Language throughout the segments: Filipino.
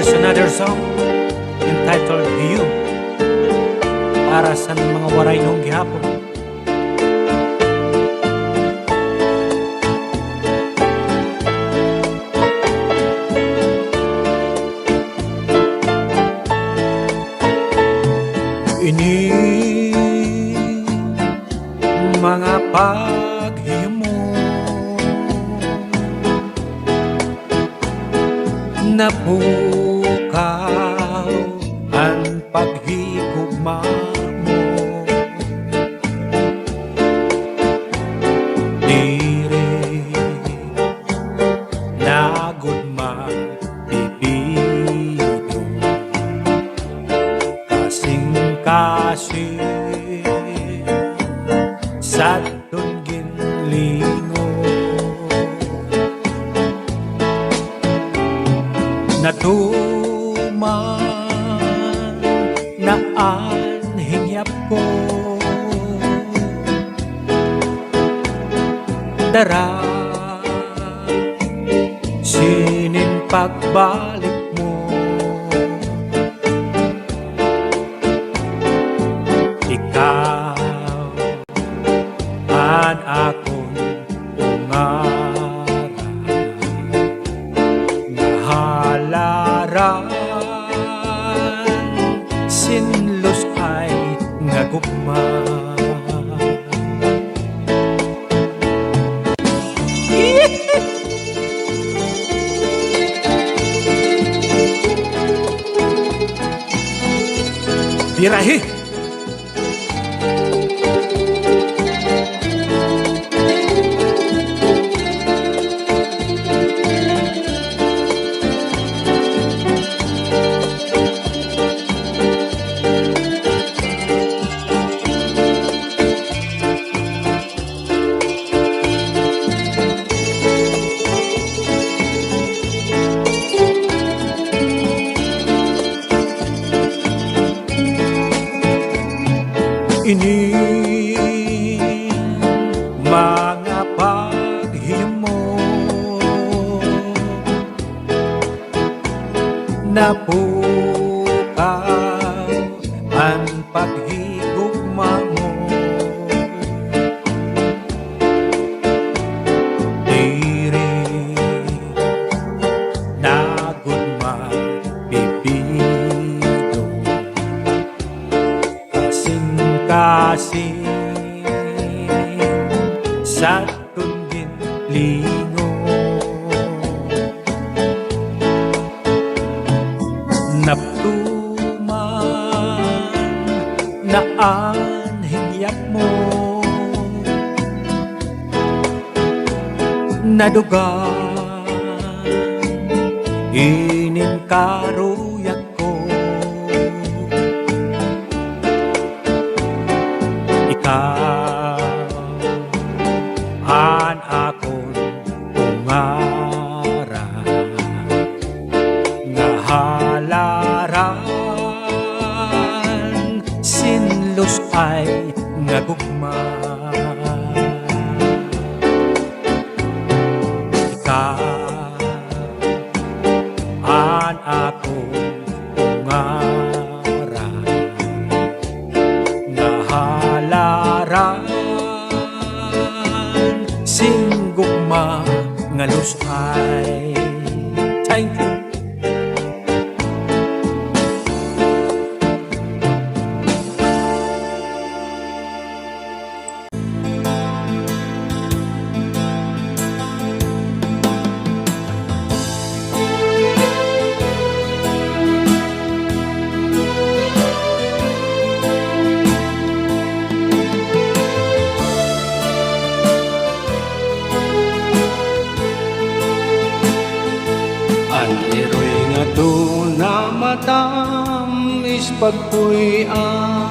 Here's another song entitled You, para sa mga waray nung gihapon. Ini mga paghimo na pukaw ang paghigugma mo, diri nagudma bibido kasing-kasing sa ginlingo natuman na anhingyap ko dara sinin pagbalik mo ikaw an akong ungara halaran sinlos ay ngagugma. Birahi ini mga paghimo na pukaw ang paghigugma mo, diri nagudma bibido kasing sa ginlingo naptuman na anhingyap mo nadugan inin karuyak ko ikaw an akong ungara nga halaran sinlos ay ngagugma ikaw an akong ungara nga halaran singgugma nga lusay. Thank you. Aniro'y nga doon na matamis pagpuyan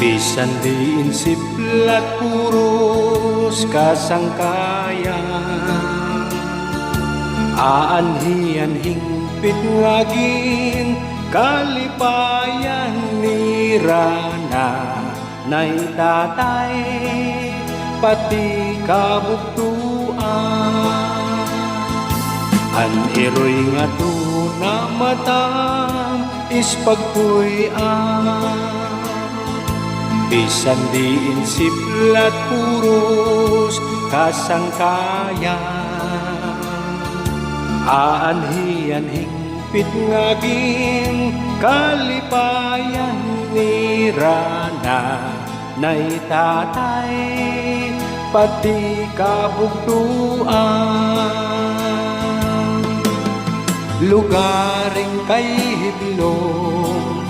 bisan diin siplat puros kasangkayan aanhian hingpit ngagin kalipayan ni Rana nay tatay pati kabuktuan an iroy nga na matam ispagpuyan. Bisan diin siplat puros kasangkayan, aanhian hingpit ngaging kalipayan ni Rana nay tatay pati kabugtuan. Lugaring kay hiblong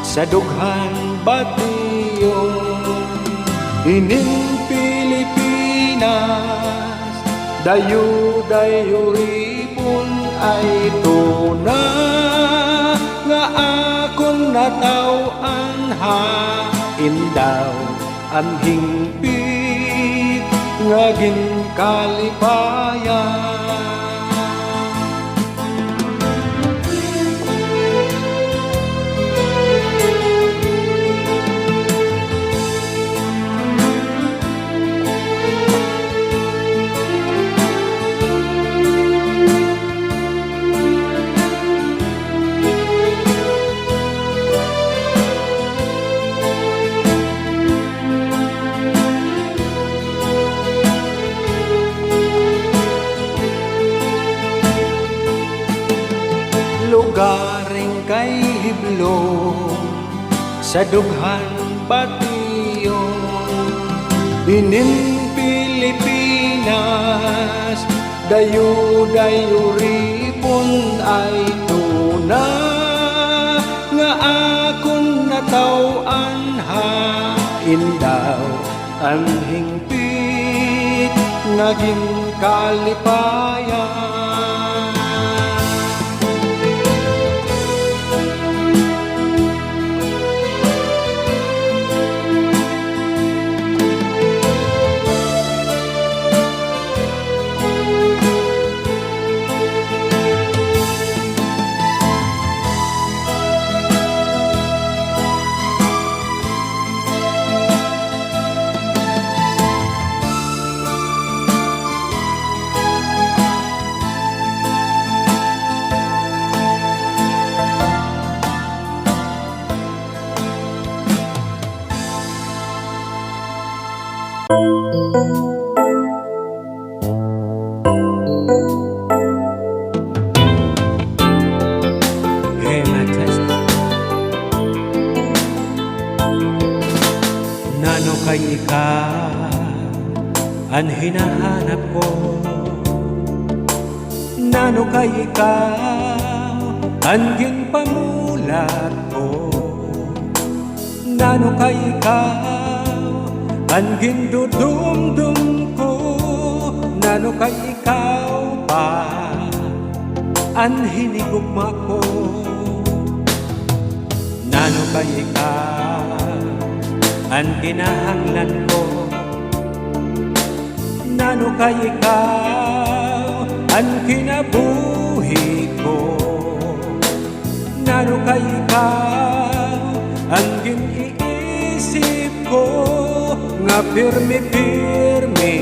sa dughan batiyong ining Pilipinas, dayo-dayo ripon ay tuna nga akong natawan hain daw ang hingpit nga ginkalipayan. Lugaring kay hiblong sa dughan batiyong ining Pilipinas, dayo-dayo ripon ay tuna nga akong natawan hain daw ang hingpit nga ginkalipayan. Hey, my test. Nano kay ikaw ang hinahanap ko, nano kay ikaw ang ginpamulat ko, nano kay ikaw ang gindudumdum ko, nano kay ikaw pa ang hinigugma ko, nano kay ikaw ang kinahanglan ko, nano kay ikaw ang kinabuhi ko, nano kay ikaw ang giniisip ko, nga pirmi-pirmi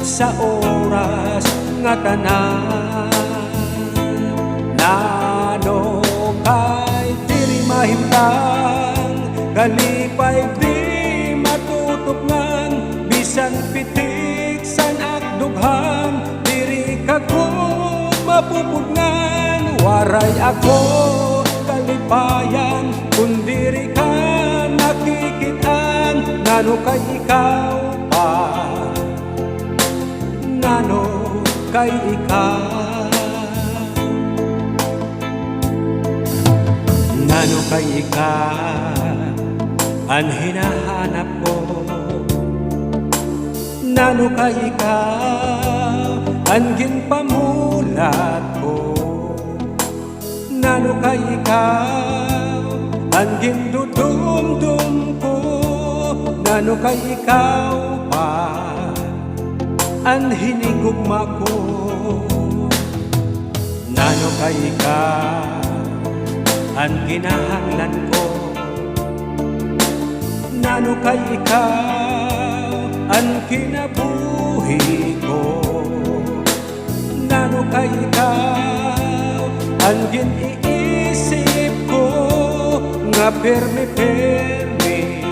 sa oras nga tanan. Nano kay diri mahimtang, kalipay di matutupngan, bisan pitik san akdughan, diri ka ko mapupugnan. Waray ako kalipayan kung diri ka nakikitaan, nano kay ikaw pa, nano kay ikaw, nano kay ikaw ang hinahanap ko, nano kay ikaw ang ginpamulat ko, nano kay ikaw ang gindudumdum ko, nano kay ikaw pa ang hinigugma ko, nano kay ikaw ang kinahanglan ko, nano kay ikaw ang kinabuhi ko, nano kay ikaw Angin iisip ko nga permi-permi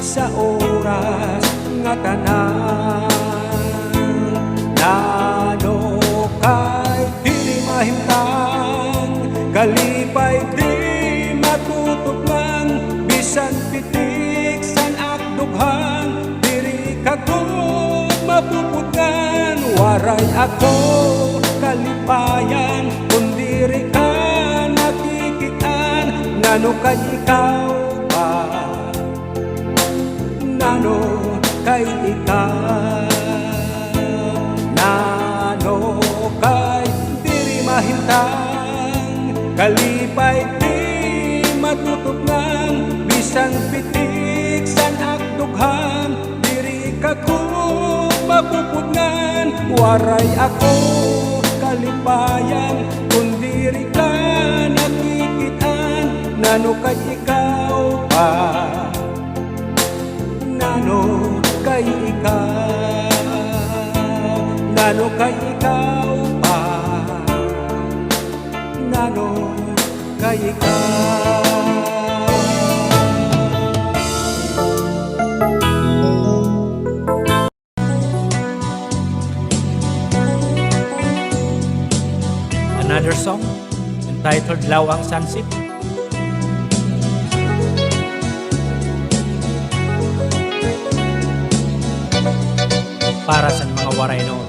sa oras nga tanan. Nano kay dili mahimtang, kalipay di matutupang, bisan pitik san akdughang, diri kagod mapuputngan. Waray ako kalipayan kung diri ka nakikitaan. Nano kay ikaw pa, nano kay ikaw, nano kay diri mahintang, kalipay di matutupngan, bisan pitik san akdughang, diri ka kung mapupudngan. Waray ako kalipayan kung diri ka nakikitaan. Nano kay ikaw pa, nano kay ikaw, nano kay ikaw pa, nano kay ikaw. Another song entitled Lawang Sunset. Para sa mga waray noon.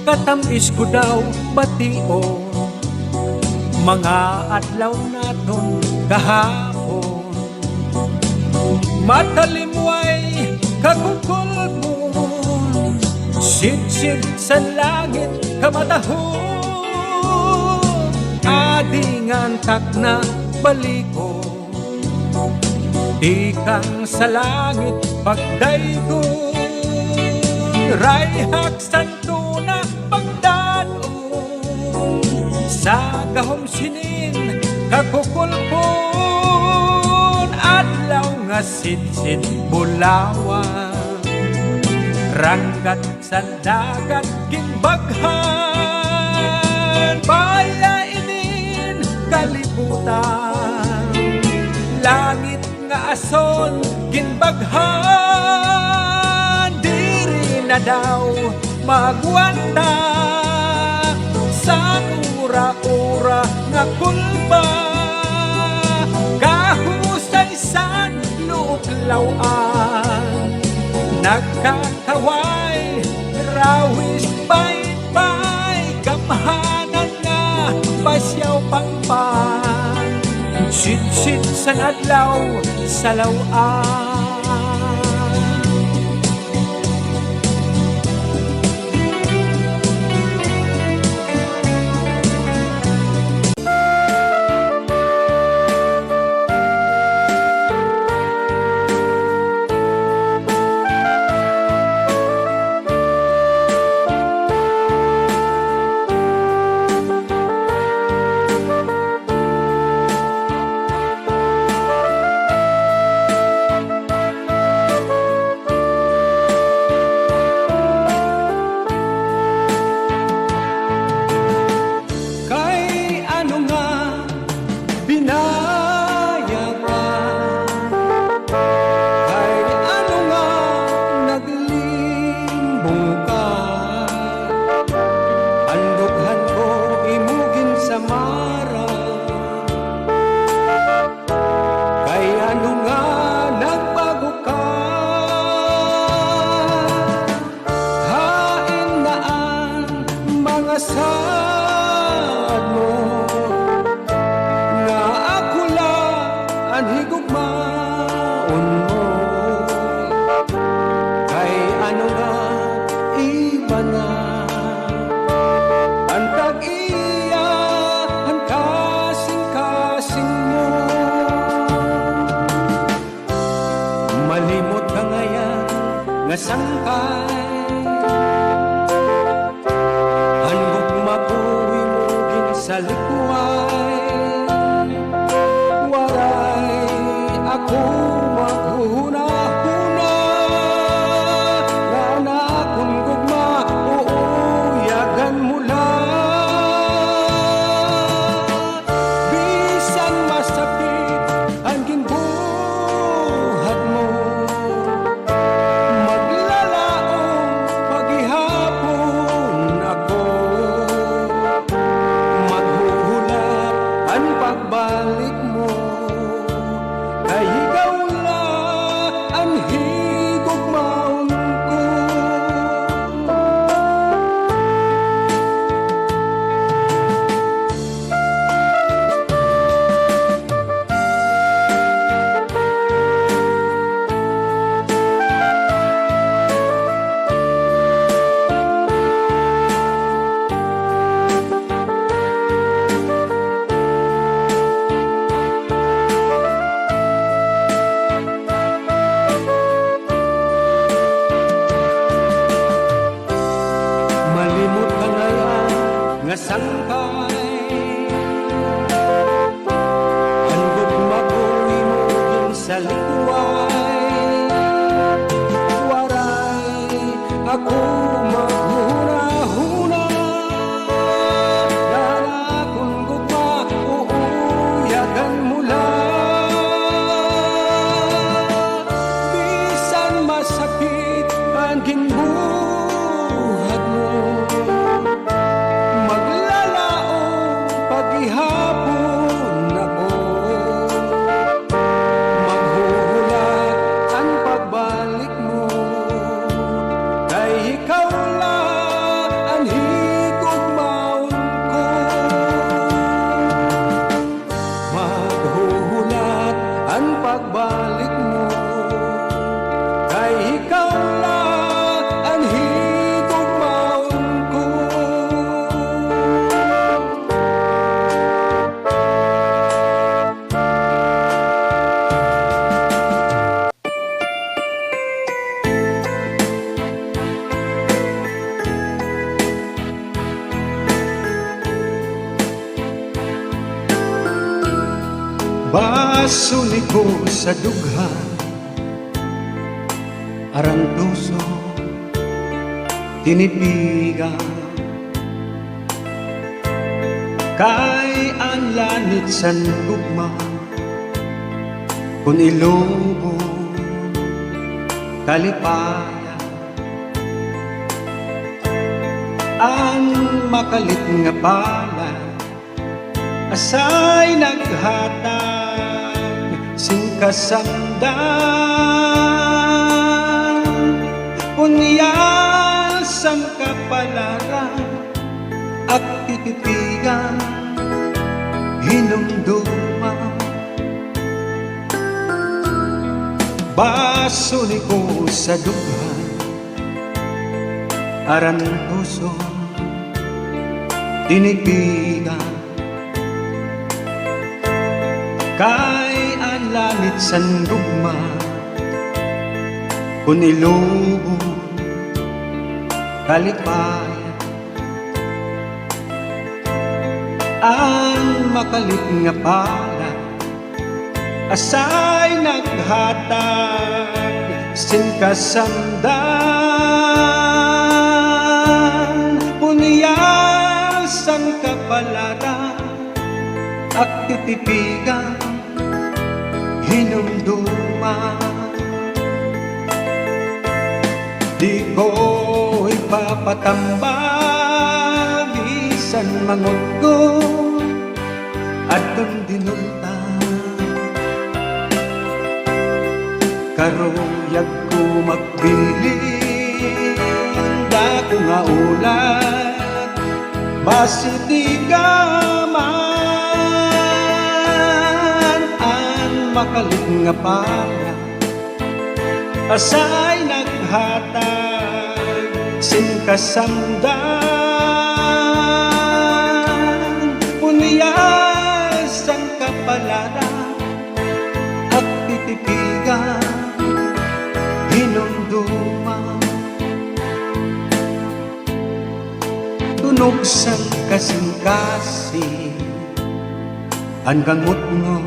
Katamis ko daw batio, mga adlaw naton kahapon. Matalimway kakukulbon, sid-sid sa langit kamatahon. Adingan tak na baliko, di kang sa langit pagdaygon. Rayhak santo na pagdanon, sa gahom sinin kakukulpon. Adlaw nga sid-sid bulawan, ranggat sa dagat gimbaghan. Bayainin kalibutan, langit nga ason ginbaghan. Diri na daw magwanta sa ura-ura nga kulba. Kahusay-san luuklawan, nagkakaway rawis pay-pay, gamhanan na pasyaw pangpan. Sid-sid sa adlaw sa lawan. nga sangkay handog mabuhi mo sa likuan waray ako maghuna-huna nga nakong gugma uuyagan mo lang bisan masakit ang ginbuhat mo maglalaong paghihapon ako maghuhulap ang pagbalik mo kay ikaw lang ang higugmaon ko. Malimot ka ngayon nga sangkay handog mabuhi mo din sa likuay waray ako maghuna-huna dala kung gugma uuyagan mo lang bisan masakit ang ginbuhat mo maglalaong paghihapon ako maghuhulak ang pagbalik mo kay ikaw lang ang higugmaon ko maghuhulak ang pagbalik mo kay ikaw lang ang higugmaon ko. Basuli ko sa dughan arang tuso tinipigan kay ang lanit san gugma kun ilubo kalipayan ang makalit nga pala asay naghatag sing kasamdan kunyal sang kapalaran at titipigan hinumduma basuli ko sa dughan aran puso tinipigan kay ang langit san gugma kun ilubo kalipayan ang makalit nga pala asay naghatag sin kasamdan kunyal sang kapalaran at titipigan hinumduma di ko ipapatambag bisan mangot ko at dinulta karuyag ko magbilin da ko nga ulat basi di ka makalit nga pala asay naghatag sin kasamdan unyas sang kapalada at titipigan hinumduma Binuksan kasing-kasing ang gamot mo,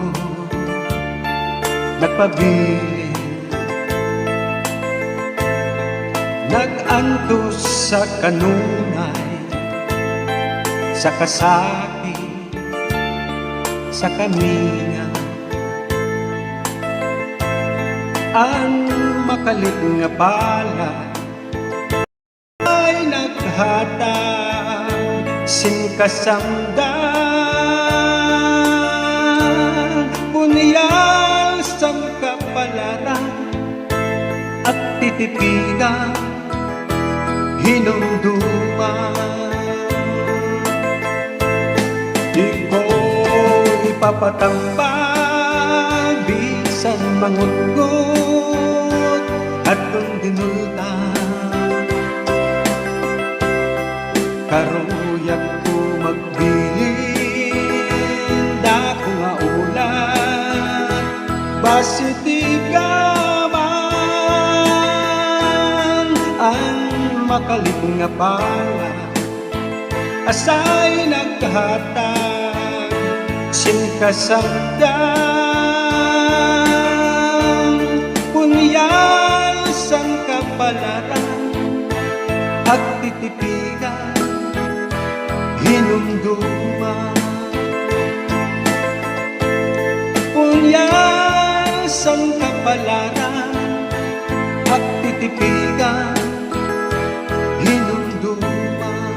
nagpabilin, nag-antos sa kanunay, sa kasapi, sa kaminga. Ang makalit nga bala ay naghatag sin kasamdan, bunyal sang kapalaran at titipigan hinumduman. Di ko ipapatambag bisan mangugot at kung dinultan, karuyak ko magbilin dako nga ulan, basi di gaman ang makalit nga bala, asay naghatag sin kasagdan, punyal sang kapalaran at titipigan hinumduman. Punyal sang kapalaran at titipigan hinumduman.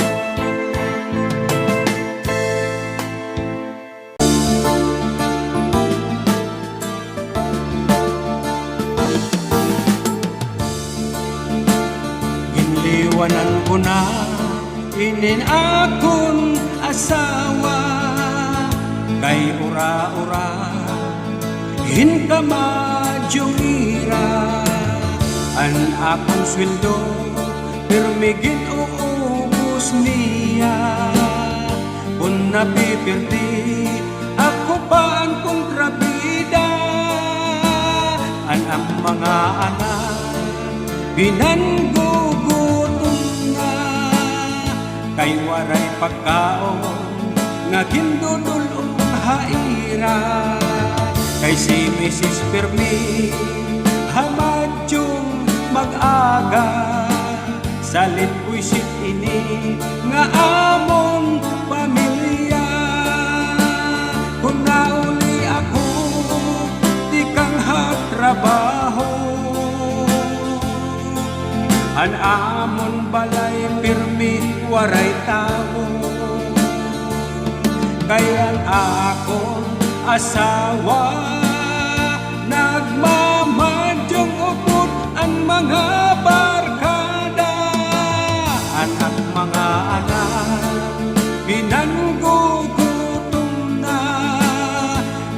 Ginliwanan ko na inin akong asawa, kay ura-ura hin ka madyong ira. An akong sweldo pirmigin uubos niya, kung napipirdi ako pa ang kontrabida. An ang mga anak pinanggugutom na, kay waray pagkaon nga gindudulong haira. Kay si Mrs. Permi hamadyong mag-aga, salit puisit ini nga among pamilya. Kung nauli ako di kang hatrabaho, an amon balay pirmi waray tao. Kaya akong asawa nagmamadyong upod ang mga barkada. Anak mga anak pinanggugutom na,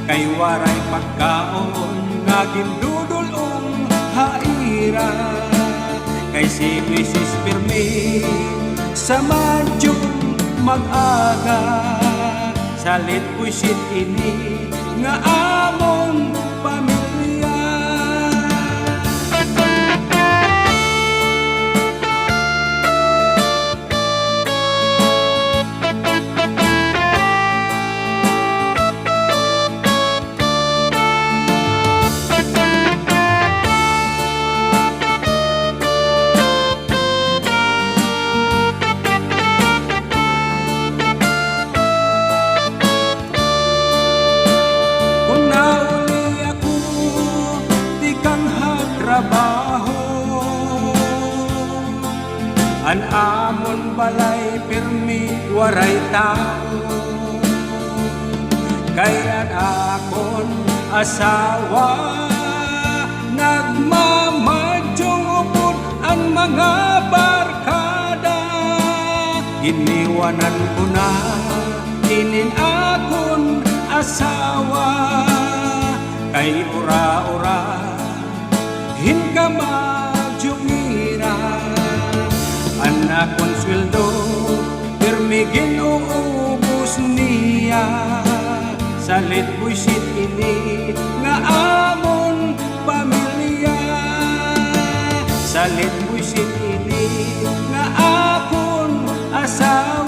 kay waray pagkaon nga gindudulong haira. Kay si Mrs. Permi sa madyong mag-aga, salit puisit ini nga among pamilya. An amon balay pirmi waray tao, kaya akon asawa nagmamadyong upod ang mga barkada. Iniwanan ko na inin akon asawa, kay ura-ura hin ka madyong ira. Anak kong sweldo pirmigin uubos niya, salit puisit ini nga amon pamilya. Salit puisit ini nga akon asawa.